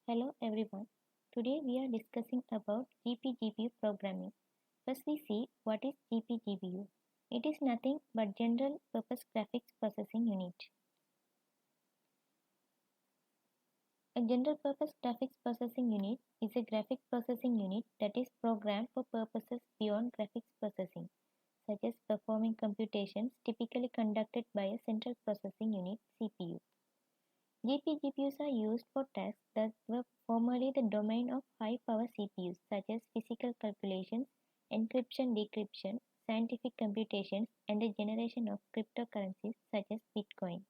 Hello everyone. Today we are discussing about GPGPU programming. First we see what is GPGPU. It is nothing but General Purpose Graphics Processing Unit. A General Purpose Graphics Processing Unit is a graphic processing unit that is programmed for purposes beyond graphics processing, such as performing computations typically conducted by a central processing unit CPU. GPGPUs are used for tasks that were formerly the domain of high-power CPUs, such as physical calculations, encryption, decryption, scientific computations, and the generation of cryptocurrencies such as Bitcoin.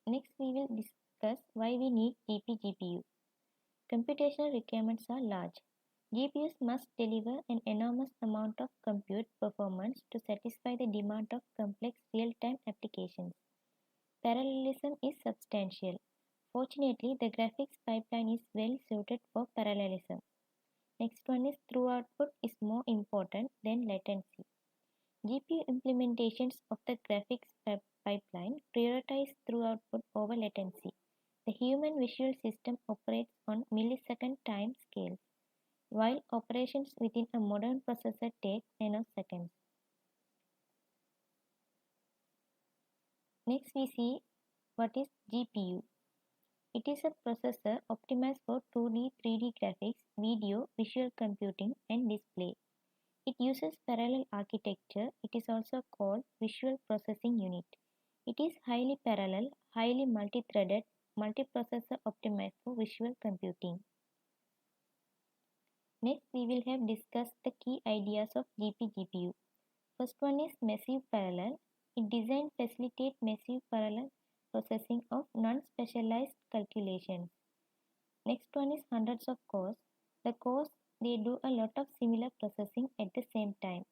Next, we will discuss why we need GPGPU. Computational requirements are large. GPUs must deliver an enormous amount of compute performance to satisfy the demand of complex real-time applications. Parallelism is substantial. Fortunately, the graphics pipeline is well suited for parallelism. Next one is through-output is more important than latency. GPU implementations of the graphics pipeline prioritize through-output over latency. The human visual system operates on millisecond time scales, while operations within a modern processor take nanoseconds. Next we see what is GPU. It is a processor optimized for 2D, 3D graphics, video, visual computing, and display. It uses parallel architecture. It is also called Visual Processing Unit. It is highly parallel, highly multi-threaded, multiprocessor optimized for visual computing. Next, we will have discussed the key ideas of GPGPU. First one is massive parallel. It designed facilitate massive parallel processing of non-specialized calculations. Next one is hundreds of cores. The cores, they do a lot of similar processing at the same time.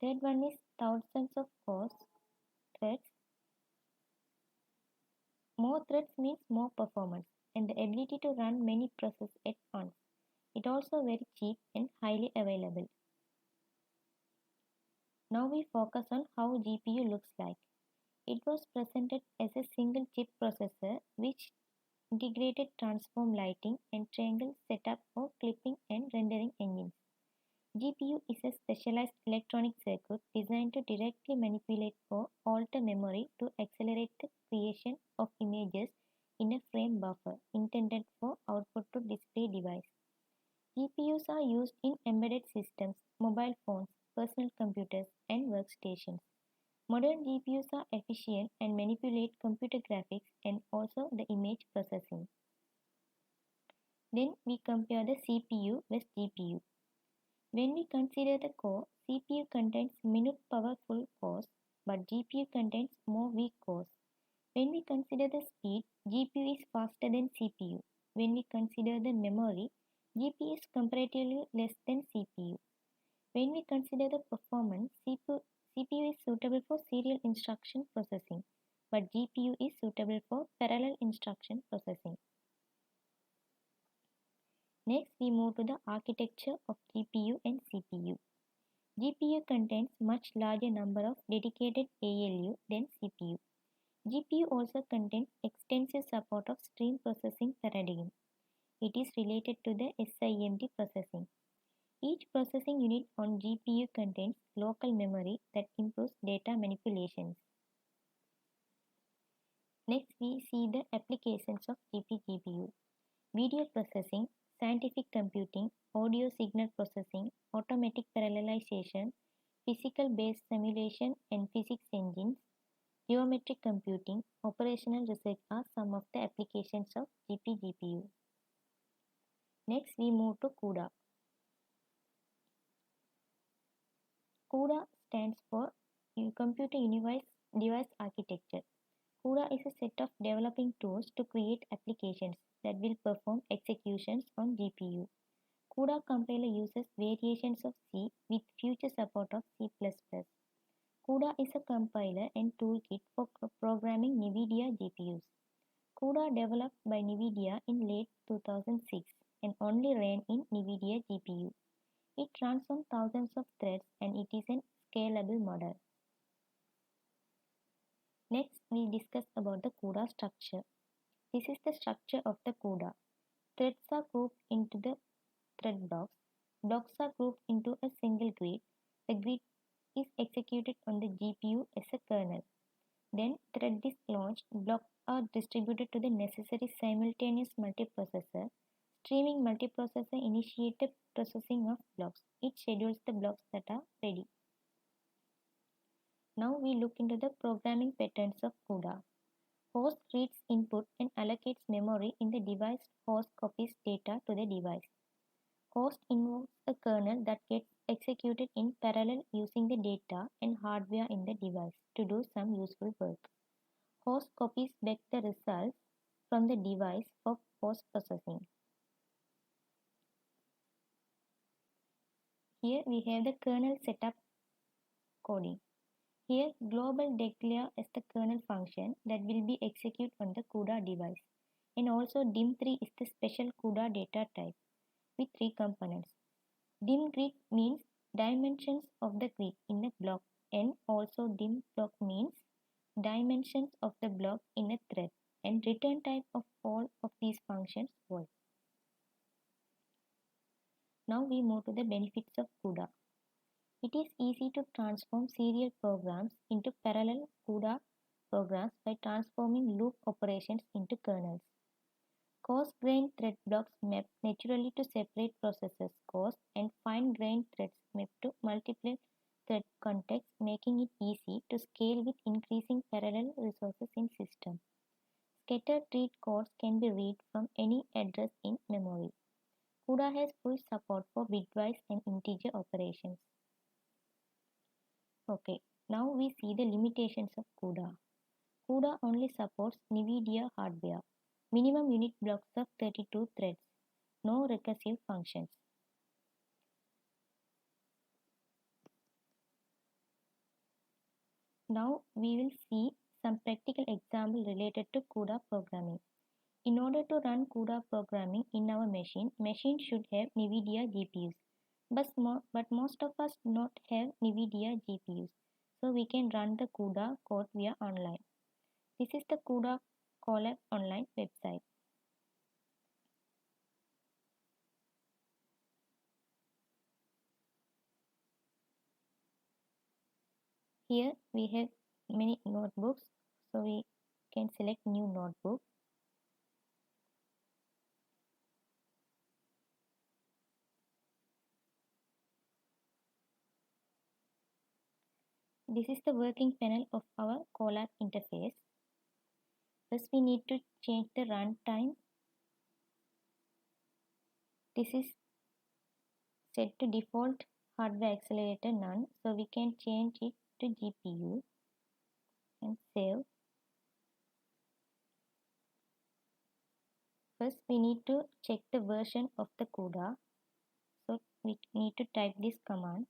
Third one is thousands of cores, threads. More threads means more performance and the ability to run many processes at once. It also very cheap and highly available. Now we focus on how GPU looks like. It was presented as a single chip processor which integrated transform lighting and triangle setup for clipping and rendering engines. GPU is a specialized electronic circuit designed to directly manipulate or alter memory to accelerate the creation of images in a frame buffer intended for output to display device. GPUs are used in embedded systems, mobile phones, personal computers, and workstations. Modern GPUs are efficient and manipulate computer graphics and also the image processing. Then we compare the CPU with GPU. When we consider the core, CPU contains minute powerful cores, but GPU contains more weak cores. When we consider the speed, GPU is faster than CPU. When we consider the memory, GPU is comparatively less than CPU. When we consider the performance, CPU is suitable for serial instruction processing, but GPU is suitable for parallel instruction processing. Next, we move to the architecture of GPU and CPU. GPU contains much larger number of dedicated ALU than CPU. GPU also contains extensive support of stream processing paradigm. It is related to the SIMD processing. Each processing unit on GPU contains local memory that improves data manipulations. Next, we see the applications of GPGPU. Video processing, scientific computing, audio signal processing, automatic parallelization, physical-based simulation and physics engines, geometric computing, operational research are some of the applications of GPGPU. Next, we move to CUDA. CUDA stands for Computer Unified Device Architecture. CUDA is a set of developing tools to create applications that will perform executions on GPU. CUDA compiler uses variations of C with future support of C++. CUDA is a compiler and toolkit for programming NVIDIA GPUs. CUDA developed by NVIDIA in late 2006 and only ran in NVIDIA GPU. It runs on thousands of threads and it is a scalable model. Next, we discuss about the CUDA structure. This is the structure of the CUDA. Threads are grouped into the thread blocks. Blocks are grouped into a single grid. The grid is executed on the GPU as a kernel. Then thread is launched. Blocks are distributed to the necessary simultaneous multiprocessor. Streaming multiprocessor initiates the processing of blocks. It schedules the blocks that are ready. Now we look into the programming patterns of CUDA. Host reads input and allocates memory in the device. Host copies data to the device. Host invokes a kernel that gets executed in parallel using the data and hardware in the device to do some useful work. Host copies back the results from the device for post-processing. Here we have the kernel setup coding. Here global declare as the kernel function that will be executed on the CUDA device. And also dim3 is the special CUDA data type with 3 components. Dim grid means dimensions of the grid in a block, and also dim block means dimensions of the block in a thread, and return type of all of these functions void. Now we move to the benefits of CUDA. It is easy to transform serial programs into parallel CUDA programs by transforming loop operations into kernels. Coarse-grained thread blocks map naturally to separate processors. Coarse and fine-grained threads map to multiple thread contexts, making it easy to scale with increasing parallel resources in system. Scattered read codes can be read from any address in memory. CUDA has full support for bitwise and integer operations. Okay, now we see the limitations of CUDA. CUDA only supports NVIDIA hardware. Minimum unit blocks of 32 threads. No recursive functions. Now we will see some practical example related to CUDA programming. In order to run CUDA programming in our machine should have NVIDIA GPUs. But most of us do not have NVIDIA GPUs. So we can run the CUDA code via online. This is the CUDA Colab online website. Here we have many notebooks, so we can select new notebook. This is the working panel of our Colab interface. First we need to change the runtime. This is set to default hardware accelerator none, so we can change it to GPU and save. First we need to check the version of the CUDA, so we need to type this command.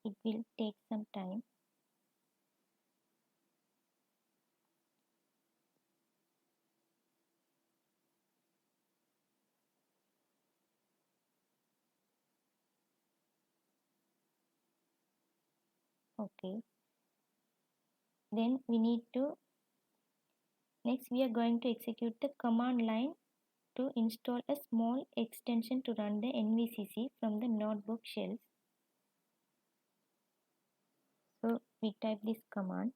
It will take some time. Okay. Then we need to, next we are going to execute the command line to install a small extension to run the NVCC from the notebook shells. So we type this command.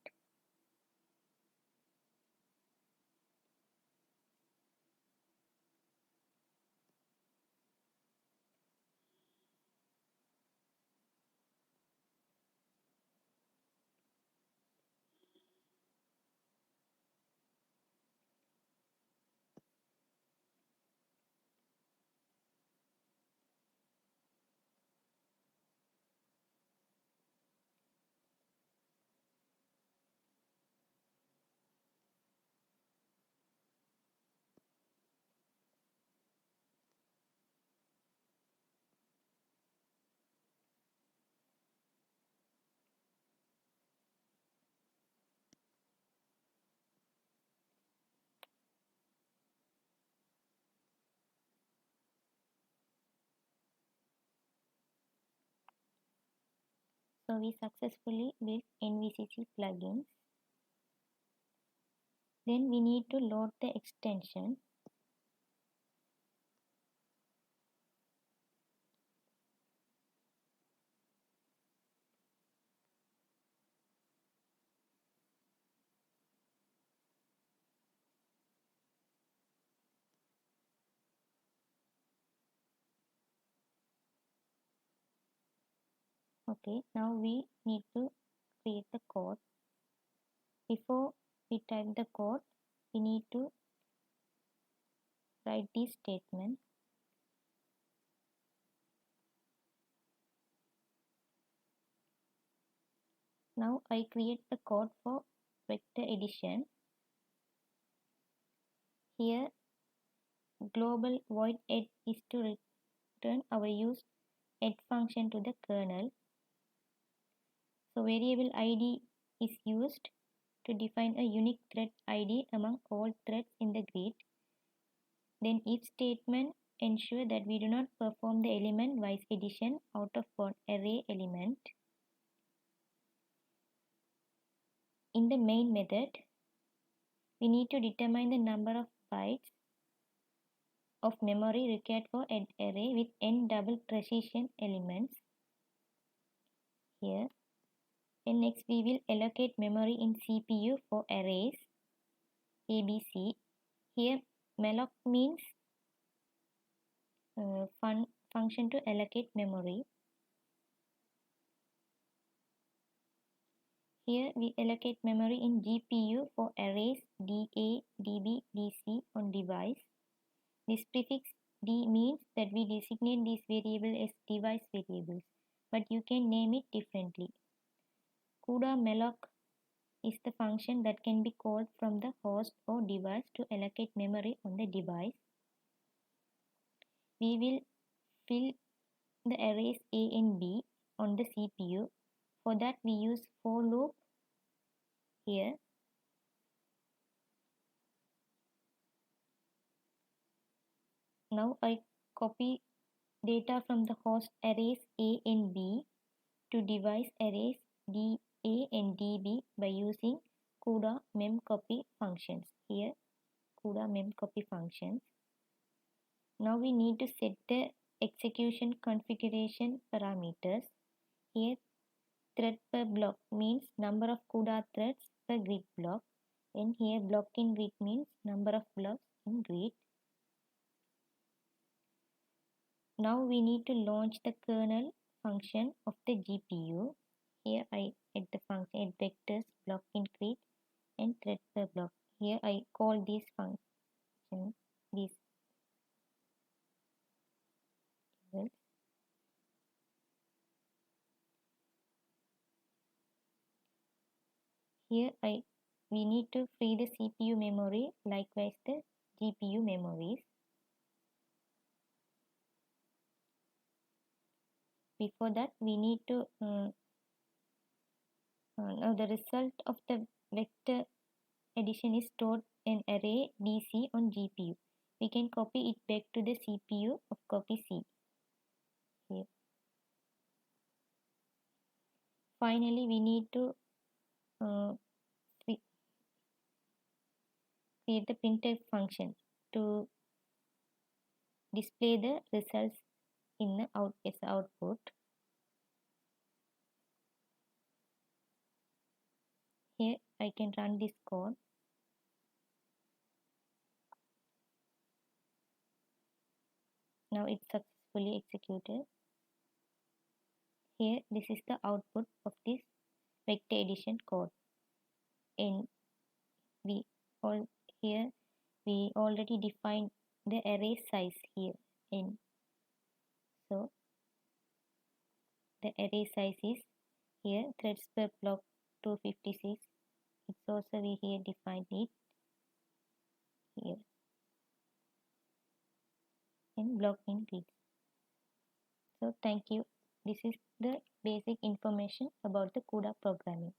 So we successfully built NVCC plugins. Then we need to load the extension. Okay, now we need to create the code. Before we type the code, we need to write this statement. Now I create the code for vector addition. Here global void add is to return our used add function to the kernel. So variable id is used to define a unique thread id among all threads in the grid. Then if statement ensure that we do not perform the element wise addition out of bound array element. In the main method, we need to determine the number of bytes of memory required for an array with n double precision elements. Here. And next we will allocate memory in CPU for arrays ABC. Here malloc means function to allocate memory. Here we allocate memory in GPU for arrays DA, DB, DC on device. This prefix D means that we designate this variable as device variables, but you can name it differently. CUDA malloc is the function that can be called from the host or device to allocate memory on the device. We will fill the arrays A and B on the CPU. For that we use for loop here. Now I copy data from the host arrays A and B to device arrays DA and DB by using CUDA memcopy functions. Here CUDA memcopy functions. Now we need to set the execution configuration parameters. Here thread per block means number of CUDA threads per grid block, and here block in grid means number of blocks in grid. Now we need to launch the kernel function of the GPU. Here I add the function add vectors block in grid and thread per block. Here I call this function this. Here we need to free the CPU memory, likewise the GPU memories. Before that we need to now the result of the vector addition is stored in array DC on GPU. We can copy it back to the CPU of copy C. Here. Finally, we need to create the printf function to display the results in the output. Here I can run this code. Now it's successfully executed. Here this is the output of this vector addition code. And we already defined the array size here n. So the array size is here threads per block 256. It's also we here defined it here and block in grids. So thank you. This is the basic information about the CUDA programming.